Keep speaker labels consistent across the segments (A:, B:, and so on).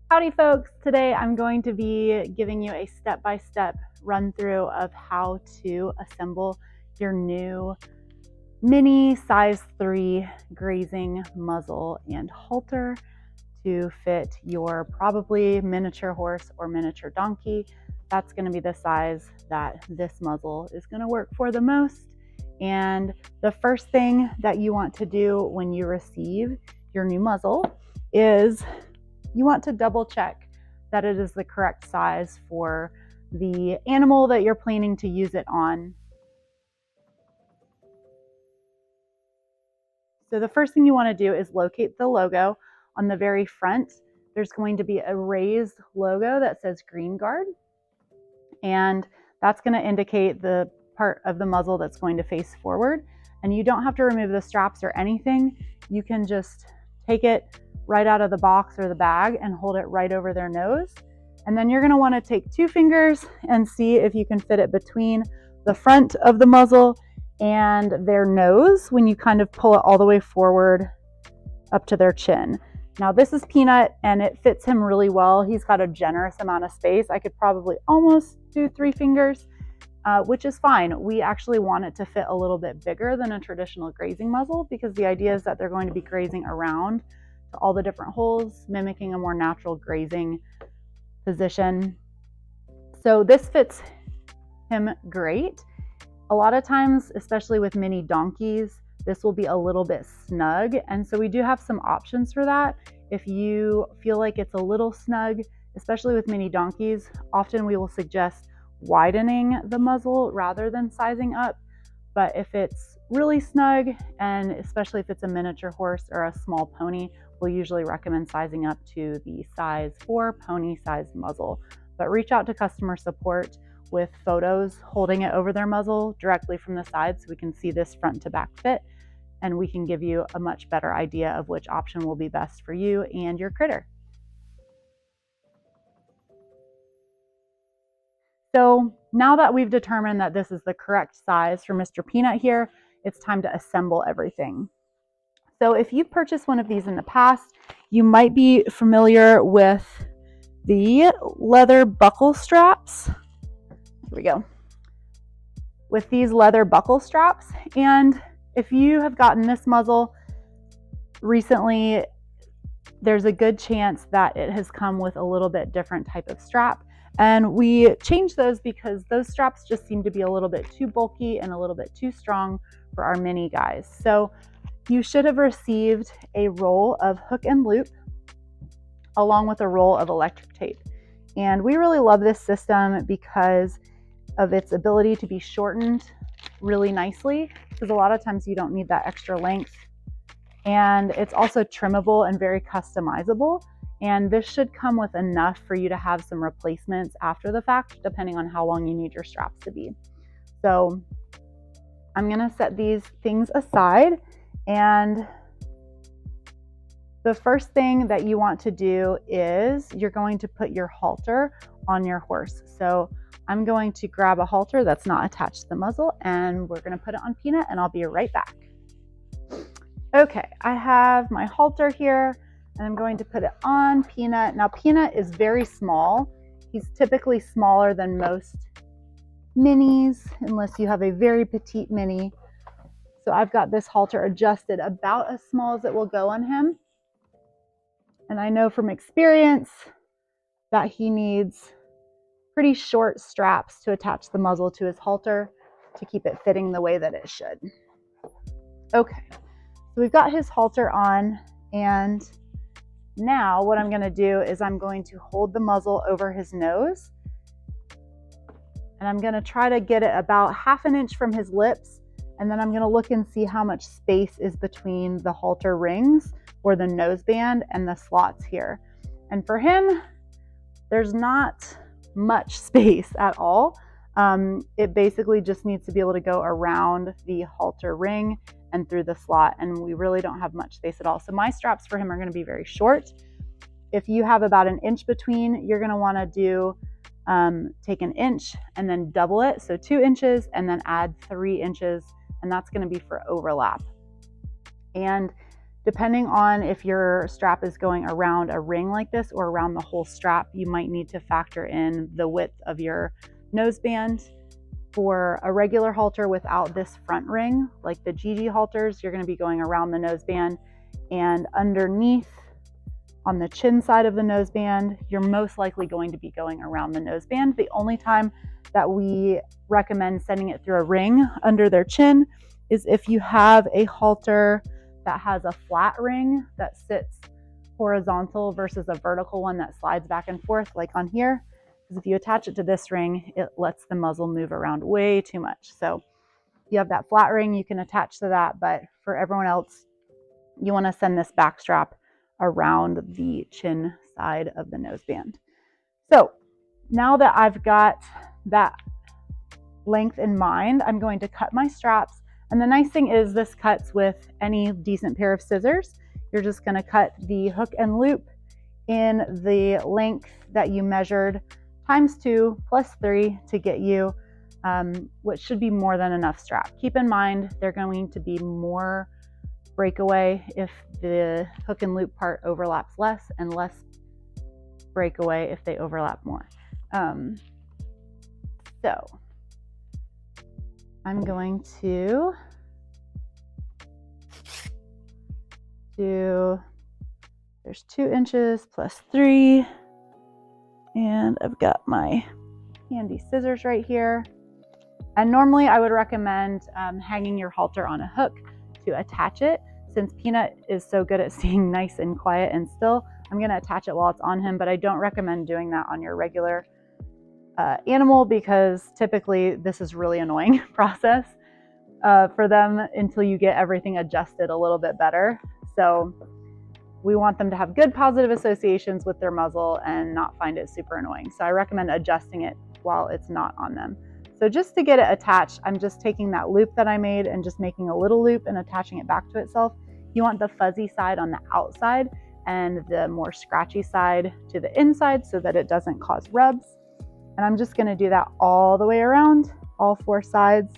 A: Howdy folks, today I'm going to be giving you a step-by-step run through of how to assemble your new mini size 3 grazing muzzle and halter to fit your probably miniature horse or miniature donkey. That's going to be the size that this muzzle is going to work for the most. And the first thing that you want to do when you receive your new muzzle is you want to double check that it is the correct size for the animal that you're planning to use it on. So the first thing you want to do is locate the logo. On the very front, there's going to be a raised logo that says GreenGuard, and that's going to indicate the part of the muzzle that's going to face forward. And you don't have to remove the straps or anything. You can just take it right out of the box or the bag and hold it right over their nose. And then you're going to want to take 2 fingers and see if you can fit it between the front of the muzzle and their nose when you kind of pull it all the way forward up to their chin. Now this is Peanut and it fits him really well. He's got a generous amount of space. I could probably almost do 3 fingers, which is fine. We actually want it to fit a little bit bigger than a traditional grazing muzzle because the idea is that they're going to be grazing around to all the different holes, mimicking a more natural grazing position. So this fits him great. A lot of times, especially with mini donkeys, this will be a little bit snug. And so we do have some options for that. If you feel like it's a little snug, especially with mini donkeys, often we will suggest widening the muzzle rather than sizing up. But if it's really snug, and especially if it's a miniature horse or a small pony, we'll usually recommend sizing up to the size 4 pony sized muzzle. But reach out to customer support with photos holding it over their muzzle directly from the side so we can see this front to back fit, and we can give you a much better idea of which option will be best for you and your critter. So now that we've determined that this is the correct size for Mr. Peanut here, it's time to assemble everything. So if you've purchased one of these in the past, you might be familiar with the leather buckle straps. Here we go. With these leather buckle straps. And if you have gotten this muzzle recently, there's a good chance that it has come with a little bit different type of strap. And we changed those because those straps just seem to be a little bit too bulky and a little bit too strong for our mini guys. So you should have received a roll of hook and loop along with a roll of electric tape. And we really love this system because of its ability to be shortened really nicely, because a lot of times you don't need that extra length. And it's also trimmable and very customizable. And this should come with enough for you to have some replacements after the fact, depending on how long you need your straps to be. So I'm gonna set these things aside, and the first thing that you want to do is you're going to put your halter on your horse. So I'm going to grab a halter that's not attached to the muzzle, and we're going to put it on Peanut, and I'll be right back. Okay, I have my halter here, and I'm going to put it on Peanut. Now Peanut is very small. He's typically smaller than most minis, unless you have a very petite mini. So I've got this halter adjusted about as small as it will go on him. And I know from experience that he needs pretty short straps to attach the muzzle to his halter to keep it fitting the way that it should. Okay, so we've got his halter on, and now what I'm gonna do is I'm going to hold the muzzle over his nose, and I'm gonna try to get it about 1/2 inch from his lips, and then I'm gonna look and see how much space is between the halter rings or the noseband and the slots here. And for him, there's not much space at all. It basically just needs to be able to go around the halter ring and through the slot, and we really don't have much space at all. So my straps for him are going to be very short. If you have about 1 inch between, you're going to want to do take 1 inch and then double it, so 2 inches, and then add 3 inches, and that's going to be for overlap. And Depending on if your strap is going around a ring like this or around the whole strap, you might need to factor in the width of your noseband. For a regular halter without this front ring, like the GG halters, you're going to be going around the noseband, and underneath on the chin side of the noseband, you're most likely going to be going around the noseband. The only time that we recommend sending it through a ring under their chin is if you have a halter that has a flat ring that sits horizontal versus a vertical one that slides back and forth, like on here. Because if you attach it to this ring, it lets the muzzle move around way too much. So if you have that flat ring, you can attach to that, but for everyone else, you want to send this back strap around the chin side of the noseband. So now that I've got that length in mind, I'm going to cut my straps. And the nice thing is this cuts with any decent pair of scissors. You're just going to cut the hook and loop in the length that you measured times 2 plus 3 to get you what should be more than enough strap. Keep in mind, they're going to be more breakaway if the hook and loop part overlaps less, and less breakaway if they overlap more. So I'm going to do, there's 2 inches plus 3, and I've got my handy scissors right here. And normally I would recommend hanging your halter on a hook to attach it. Since Peanut is so good at staying nice and quiet and still, I'm going to attach it while it's on him, but I don't recommend doing that on your regular animal, because typically this is really annoying process for them until you get everything adjusted a little bit better. So we want them to have good positive associations with their muzzle and not find it super annoying. So I recommend adjusting it while it's not on them. So just to get it attached, I'm just taking that loop that I made and just making a little loop and attaching it back to itself. You want the fuzzy side on the outside and the more scratchy side to the inside so that it doesn't cause rubs. And I'm just going to do that all the way around, all 4 sides.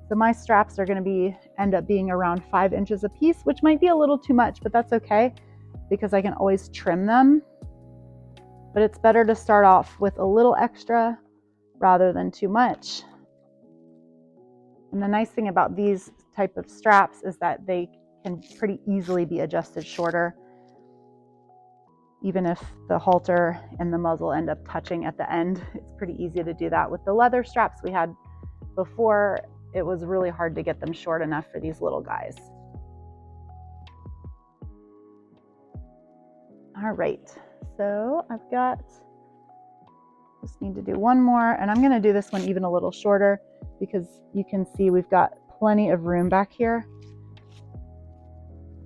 A: So my straps are going to end up being around 5 inches a piece, which might be a little too much, but that's okay because I can always trim them. But it's better to start off with a little extra rather than too much. And the nice thing about these type of straps is that they can pretty easily be adjusted shorter, even if the halter and the muzzle end up touching at the end. It's pretty easy to do that. With the leather straps we had before, it was really hard to get them short enough for these little guys. All right, so I've got, just need to do one more, and I'm going to do this one even a little shorter because you can see we've got plenty of room back here.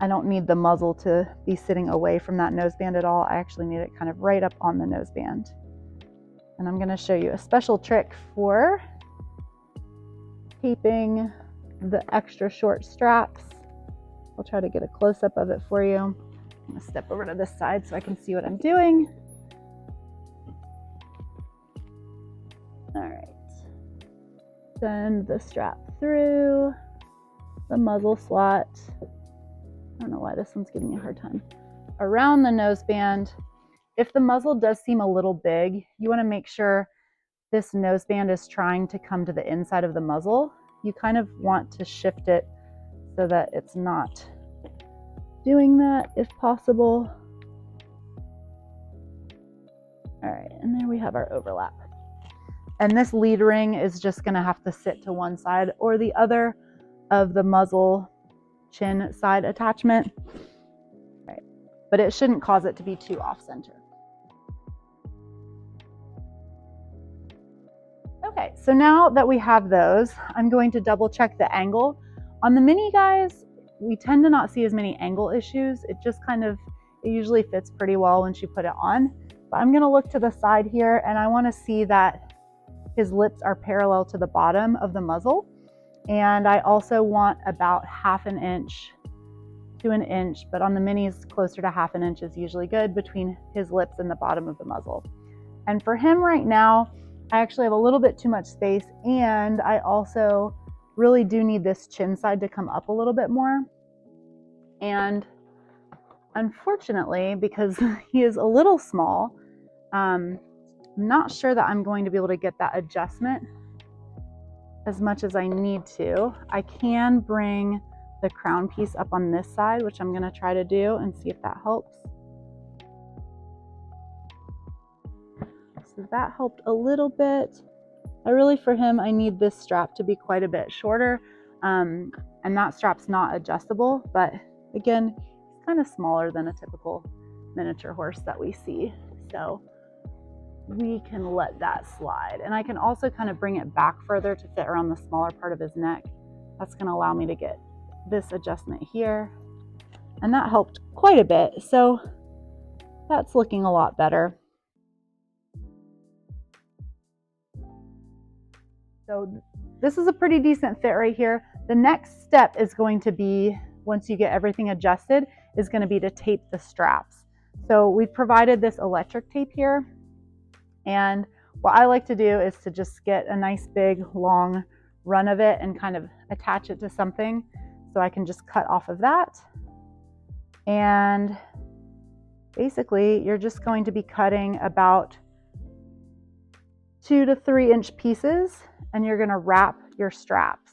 A: I don't need the muzzle to be sitting away from that noseband at all. I actually need it kind of right up on the noseband. And I'm going to show you a special trick for taping the extra short straps. I'll try to get a close-up of it for you. I'm going to step over to this side so I can see what I'm doing. All right, send the strap through the muzzle slot. I don't know why this one's giving me a hard time. Around the noseband. If the muzzle does seem a little big, you want to make sure this noseband is trying to come to the inside of the muzzle. You kind of want to shift it so that it's not doing that if possible. All right, and there we have our overlap. And this lead ring is just going to have to sit to one side or the other of the muzzle chin side attachment. Right. But it shouldn't cause it to be too off center. Okay, so now that we have those, I'm going to double check the angle. On the mini guys, we tend to not see as many angle issues. It just kind of, it usually fits pretty well once you put it on. But I'm going to look to the side here, and I want to see that his lips are parallel to the bottom of the muzzle. And I also want about 1/2 inch to 1 inch, but on the minis, closer to 1/2 inch is usually good between his lips and the bottom of the muzzle. And for him right now, I actually have a little bit too much space, and I also really do need this chin side to come up a little bit more. And unfortunately, because he is a little small, I'm not sure that I'm going to be able to get that adjustment as much as I need to. I can bring the crown piece up on this side, which I'm going to try to do and see if that helps. So that helped a little bit. For him, I need this strap to be quite a bit shorter, and that strap's not adjustable, but again, it's kind of smaller than a typical miniature horse that we see. So we can let that slide. And I can also kind of bring it back further to fit around the smaller part of his neck. That's going to allow me to get this adjustment here. And that helped quite a bit. So that's looking a lot better. So this is a pretty decent fit right here. The next step is going to be, once you get everything adjusted, is going to be to tape the straps. So we've provided this electric tape here. And what I like to do is to just get a nice big long run of it and kind of attach it to something. So I can just cut off of that. And basically you're just going to be cutting about 2 to 3 inch pieces, and you're going to wrap your straps.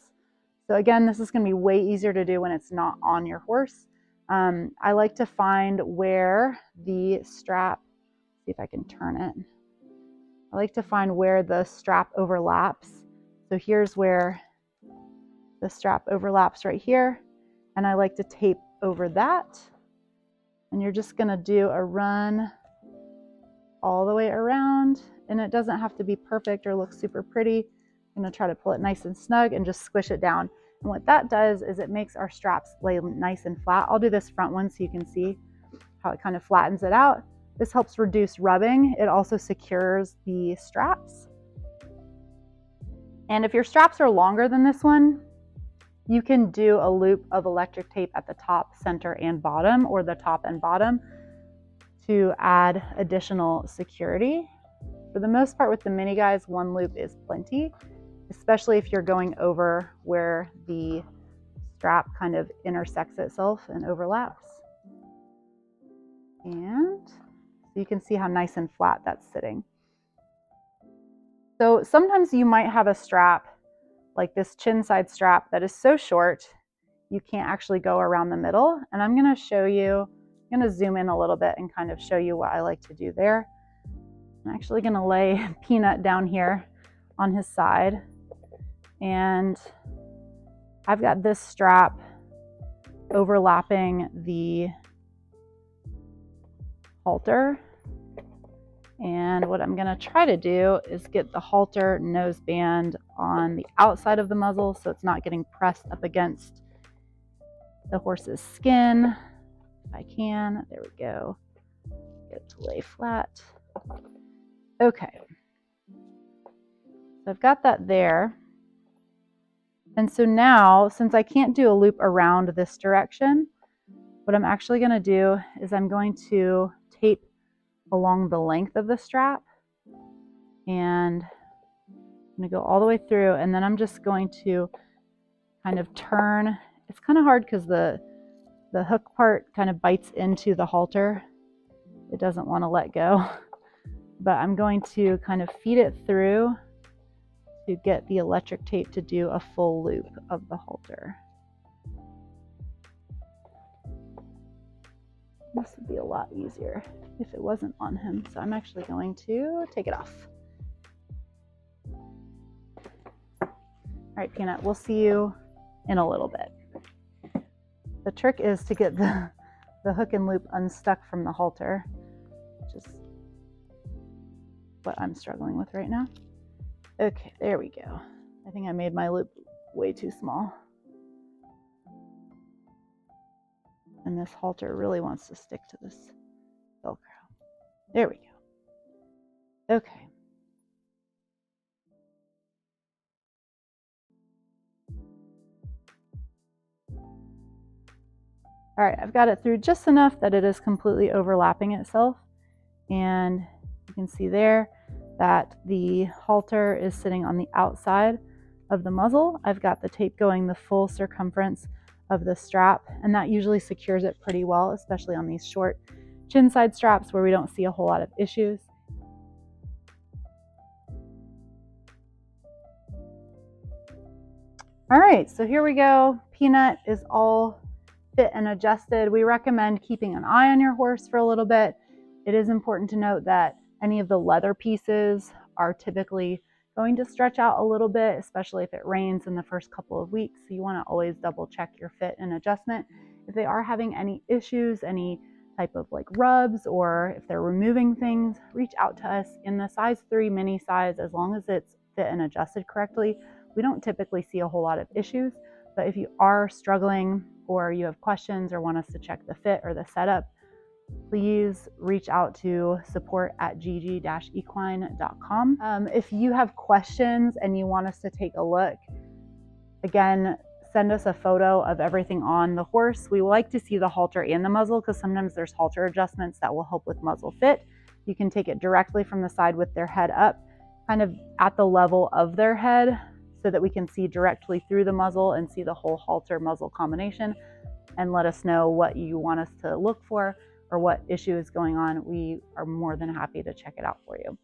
A: So again, this is going to be way easier to do when it's not on your horse. I like to find where the strap, see if I can turn it. I like to find where the strap overlaps. So here's where the strap overlaps right here. And I like to tape over that. And you're just going to do a run all the way around. And it doesn't have to be perfect or look super pretty. I'm going to try to pull it nice and snug and just squish it down. And what that does is it makes our straps lay nice and flat. I'll do this front one so you can see how it kind of flattens it out. This helps reduce rubbing. It also secures the straps. And if your straps are longer than this one, you can do a loop of electric tape at the top, center, and bottom, or the top and bottom, to add additional security. For the most part with the mini guys, one loop is plenty, especially if you're going over where the strap kind of intersects itself and overlaps. And you can see how nice and flat that's sitting. So sometimes you might have a strap like this chin side strap that is so short you can't actually go around the middle. And I'm going to show you, I'm going to zoom in a little bit and kind of show you what I like to do there. I'm actually going to lay Peanut down here on his side, and I've got this strap overlapping the halter. And what I'm going to try to do is get the halter noseband on the outside of the muzzle so it's not getting pressed up against the horse's skin. If I can, there we go. Get it to lay flat. Okay. So I've got that there. And so now, since I can't do a loop around this direction, what I'm actually going to do is I'm going to tape along the length of the strap, and I'm going to go all the way through, and then I'm just going to kind of turn. It's kind of hard because the hook part kind of bites into the halter. It doesn't want to let go, but I'm going to kind of feed it through to get the electric tape to do a full loop of the halter. This would be a lot easier if it wasn't on him. So I'm actually going to take it off. All right, Peanut, we'll see you in a little bit. The trick is to get the hook and loop unstuck from the halter, which is what I'm struggling with right now. Okay, there we go. I think I made my loop way too small. And this halter really wants to stick to this Velcro. There we go. Okay. All right, I've got it through just enough that it is completely overlapping itself. And you can see there that the halter is sitting on the outside of the muzzle. I've got the tape going the full circumference of the strap, and that usually secures it pretty well, especially on these short chin side straps where we don't see a whole lot of issues. All right, so here we go. Peanut is all fit and adjusted. We recommend keeping an eye on your horse for a little bit. It is important to note that any of the leather pieces are typically going to stretch out a little bit, especially if it rains in the first couple of weeks. So you want to always double check your fit and adjustment. If they are having any issues, any type of like rubs, or if they're removing things, reach out to us. In the size 3 mini size, as long as it's fit and adjusted correctly, we don't typically see a whole lot of issues. But if you are struggling or you have questions or want us to check the fit or the setup, please reach out to support@gg-equine.com. If you have questions and you want us to take a look, again, send us a photo of everything on the horse. We like to see the halter and the muzzle because sometimes there's halter adjustments that will help with muzzle fit. You can take it directly from the side with their head up, kind of at the level of their head, so that we can see directly through the muzzle and see the whole halter muzzle combination, and let us know what you want us to look for or what issue is going on. We are more than happy to check it out for you.